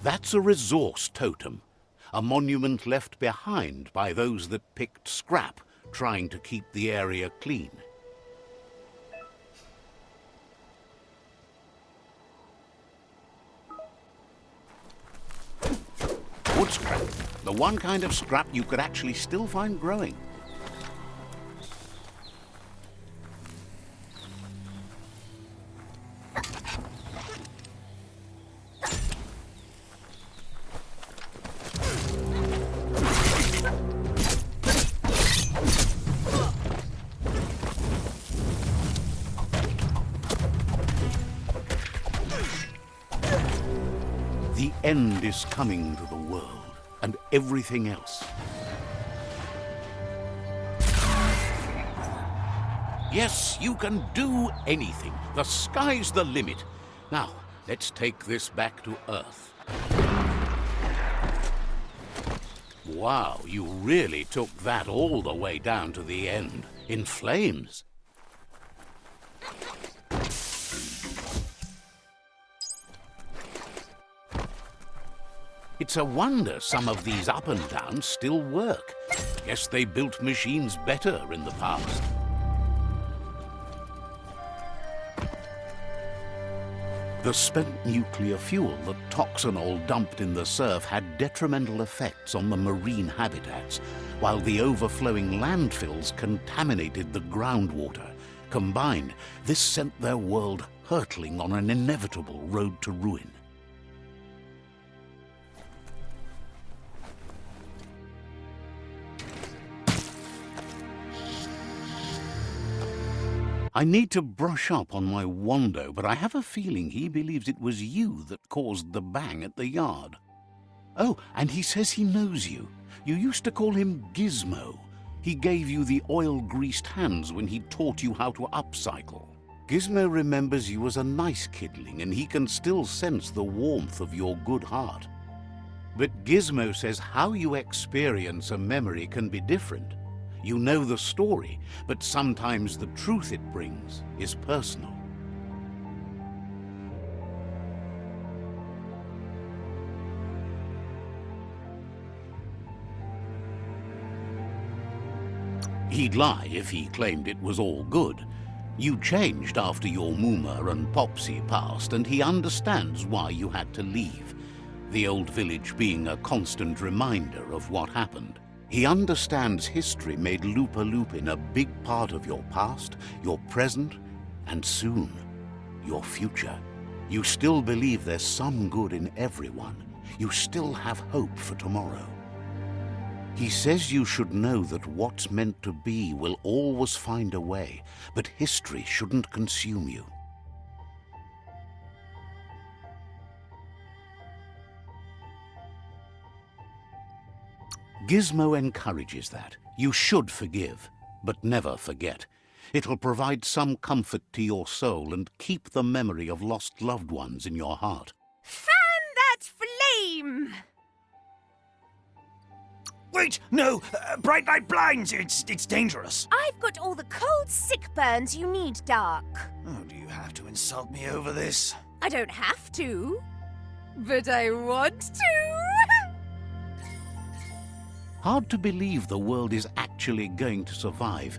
That's a resource totem, a monument left behind by those that picked scrap, trying to keep the area clean. Wood scrap, the one kind of scrap you could actually still find growing. The end is coming to the world, and everything else. Yes, you can do anything. The sky's the limit. Now, let's take this back to Earth. Wow, you really took that all the way down to the end, in flames. It's a wonder some of these up and downs still work. Guess they built machines better in the past. The spent nuclear fuel that Toxanol dumped in the surf had detrimental effects on the marine habitats, while the overflowing landfills contaminated the groundwater. Combined, this sent their world hurtling on an inevitable road to ruin. I need to brush up on my Wando, but I have a feeling he believes it was you that caused the bang at the yard. Oh, and he says he knows you. You used to call him Gizmo. He gave you the oil-greased hands when he taught you how to upcycle. Gizmo remembers you as a nice kidling, and he can still sense the warmth of your good heart. But Gizmo says how you experience a memory can be different. You know the story, but sometimes the truth it brings is personal. He'd lie if he claimed it was all good. You changed after your Mooma and Popsy passed, and he understands why you had to leave, the old village being a constant reminder of what happened. He understands history made Lupa Lupin a big part of your past, your present, and soon, your future. You still believe there's some good in everyone. You still have hope for tomorrow. He says you should know that what's meant to be will always find a way, but history shouldn't consume you. Gizmo encourages that. You should forgive, but never forget. It'll provide some comfort to your soul and keep the memory of lost loved ones in your heart. Fan that flame! Wait, no! Bright light blinds! It's dangerous. I've got all the cold sick burns you need, Dark. Oh, do you have to insult me over this? I don't have to, but I want to. Hard to believe the world is actually going to survive.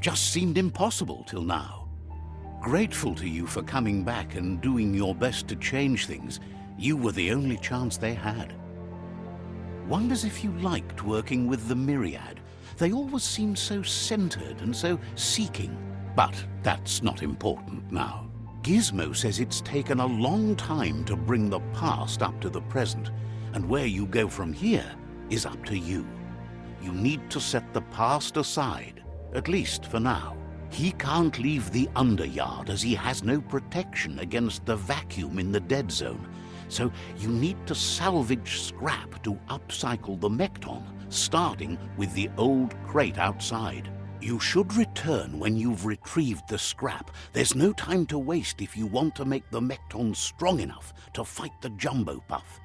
Just seemed impossible till now. Grateful to you for coming back and doing your best to change things. You were the only chance they had. Wonders if you liked working with the Myriad. They always seemed so centered and so seeking. But that's not important now. Gizmo says it's taken a long time to bring the past up to the present, and where you go from here is up to you. You need to set the past aside, at least for now. He can't leave the Underyard as he has no protection against the vacuum in the dead zone. So you need to salvage scrap to upcycle the Mekton, starting with the old crate outside. You should return when you've retrieved the scrap. There's no time to waste if you want to make the Mekton strong enough to fight the Jumbo Puff.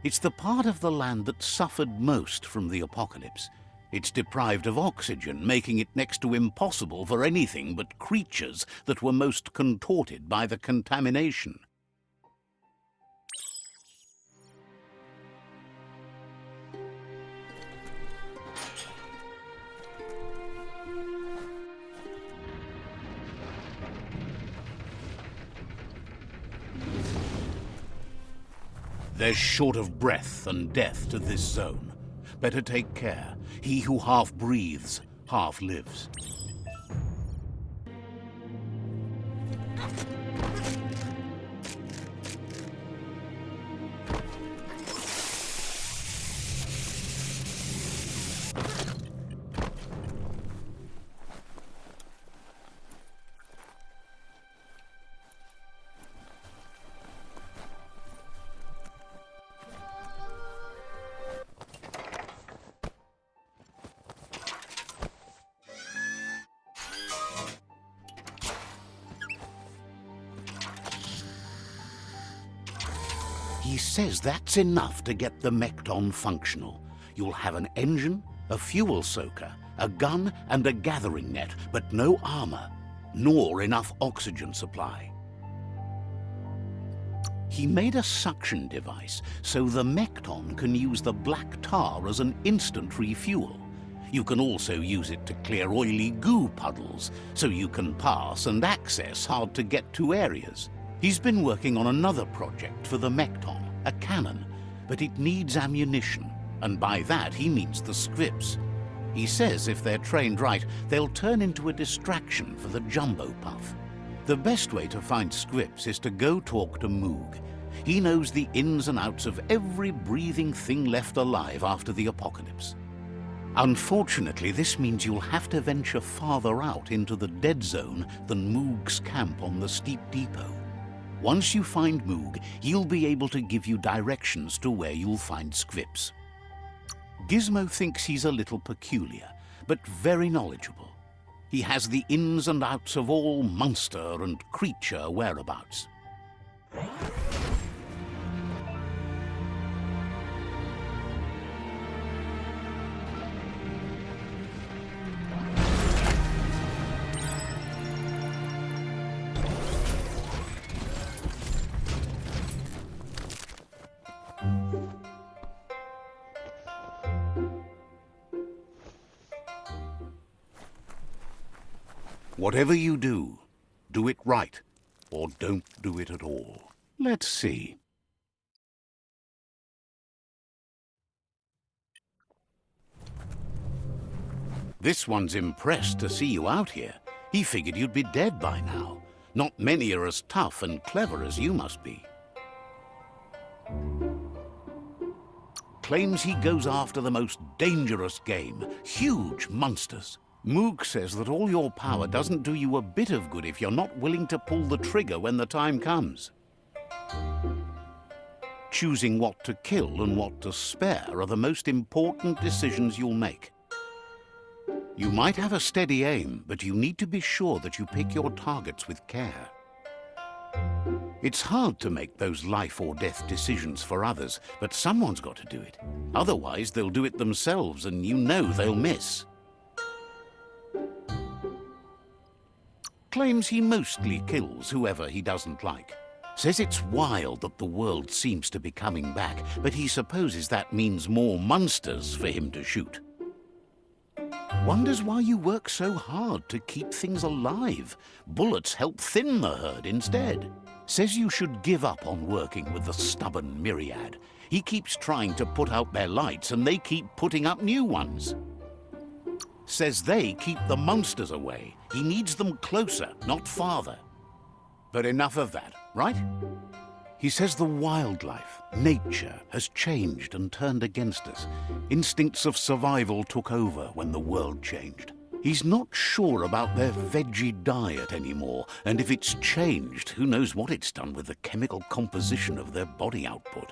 It's the part of the land that suffered most from the apocalypse. It's deprived of oxygen, making it next to impossible for anything but creatures that were most contorted by the contamination. There's short of breath and death to this zone. Better take care. He who half breathes, half lives. He says that's enough to get the Mekton functional. You'll have an engine, a fuel soaker, a gun and a gathering net, but no armor, nor enough oxygen supply. He made a suction device so the Mekton can use the black tar as an instant refuel. You can also use it to clear oily goo puddles, so you can pass and access hard-to-get-to areas. He's been working on another project for the Mekton, a cannon, but it needs ammunition, and by that he means the scripts. He says if they're trained right, they'll turn into a distraction for the Jumbo Puff. The best way to find scripts is to go talk to Moog. He knows the ins and outs of every breathing thing left alive after the apocalypse. Unfortunately, this means you'll have to venture farther out into the dead zone than Moog's camp on the steep depot. Once you find Moog, he'll be able to give you directions to where you'll find scripts. Gizmo thinks he's a little peculiar, but very knowledgeable. He has the ins and outs of all monster and creature whereabouts. Whatever you do, do it right, or don't do it at all. Let's see. This one's impressed to see you out here. He figured you'd be dead by now. Not many are as tough and clever as you must be. Claims he goes after the most dangerous game, huge monsters. Moog says that all your power doesn't do you a bit of good if you're not willing to pull the trigger when the time comes. Choosing what to kill and what to spare are the most important decisions you'll make. You might have a steady aim, but you need to be sure that you pick your targets with care. It's hard to make those life or death decisions for others, but someone's got to do it. Otherwise, they'll do it themselves, and you know they'll miss. Claims he mostly kills whoever he doesn't like. Says it's wild that the world seems to be coming back, but he supposes that means more monsters for him to shoot. Wonders why you work so hard to keep things alive. Bullets help thin the herd instead. Says you should give up on working with the stubborn myriad. He keeps trying to put out their lights and they keep putting up new ones. Says they keep the monsters away. He needs them closer, not farther. But enough of that, right? He says the wildlife, nature, has changed and turned against us. Instincts of survival took over when the world changed. He's not sure about their veggie diet anymore, and if it's changed, who knows what it's done with the chemical composition of their body output.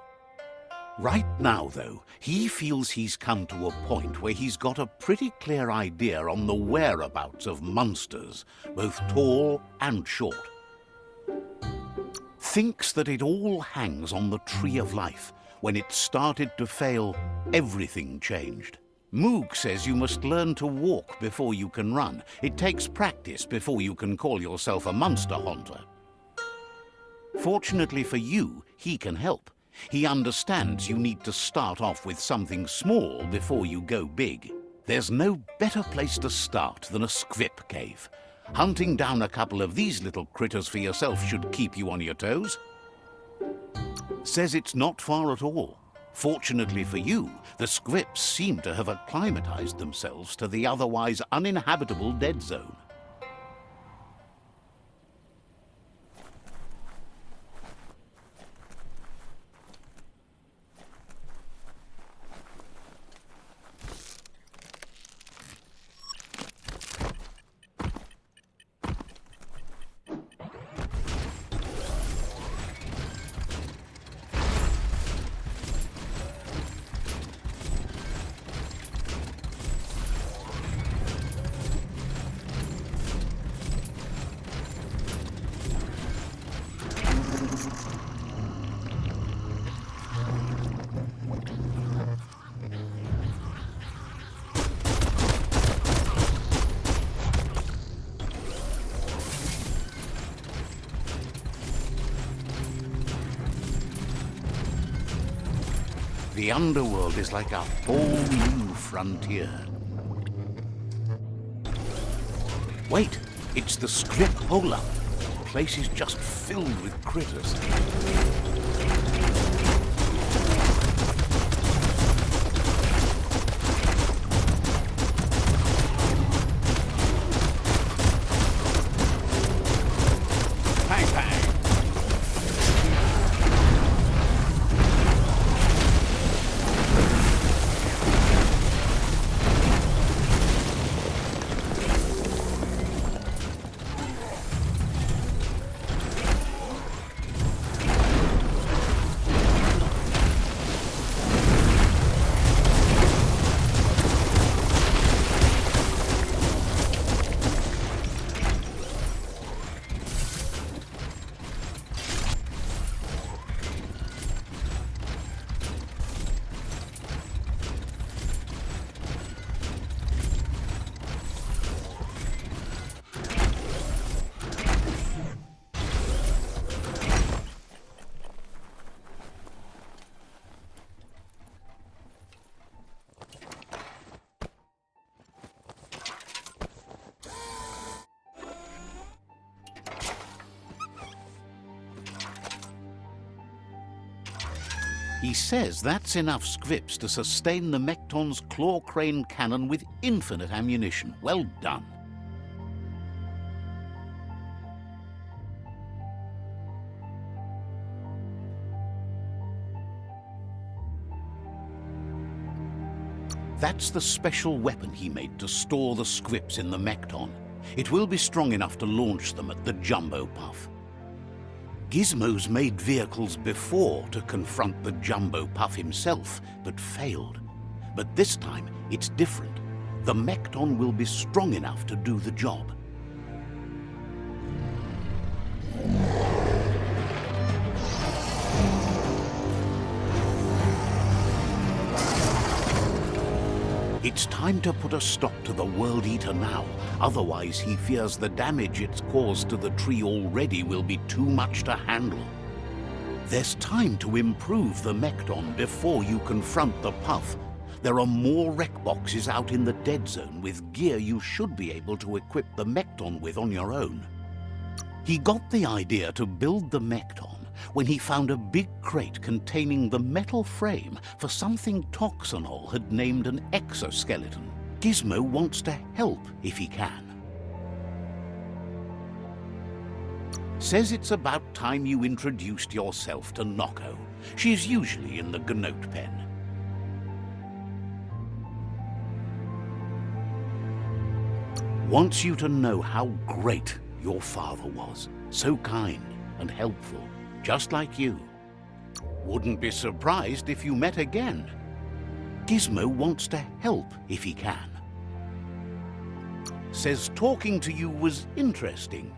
Right now, though, he feels he's come to a point where he's got a pretty clear idea on the whereabouts of monsters, both tall and short. Thinks that it all hangs on the tree of life. When it started to fail, everything changed. Moog says you must learn to walk before you can run. It takes practice before you can call yourself a monster hunter. Fortunately for you, he can help. He understands you need to start off with something small before you go big. There's no better place to start than a scrip cave. Hunting down a couple of these little critters for yourself should keep you on your toes. Says it's not far at all. Fortunately for you, the scripts seem to have acclimatized themselves to the otherwise uninhabitable dead zone. The underworld is like a whole new frontier. Wait, it's the script hole-up. The place is just filled with critters. Bang, bang. He says that's enough scripts to sustain the Mekton's claw crane cannon with infinite ammunition. Well done. That's the special weapon he made to store the scripts in the Mekton. It will be strong enough to launch them at the Jumbo Puff. Gizmo's made vehicles before to confront the Jumbo Puff himself, but failed. But this time, it's different. The Mekton will be strong enough to do the job. It's time to put a stop to the World Eater now. Otherwise, he fears the damage it's caused to the tree already will be too much to handle. There's time to improve the Mekton before you confront the Puff. There are more wreck boxes out in the dead zone with gear you should be able to equip the Mekton with on your own. He got the idea to build the Mekton when he found a big crate containing the metal frame for something Toxanol had named an exoskeleton. Gizmo wants to help if he can. Says it's about time you introduced yourself to Noko. She's usually in the Gnote pen. Wants you to know how great your father was. So kind and helpful. Just like you. Wouldn't be surprised if you met again. Gizmo wants to help if he can. Says talking to you was interesting.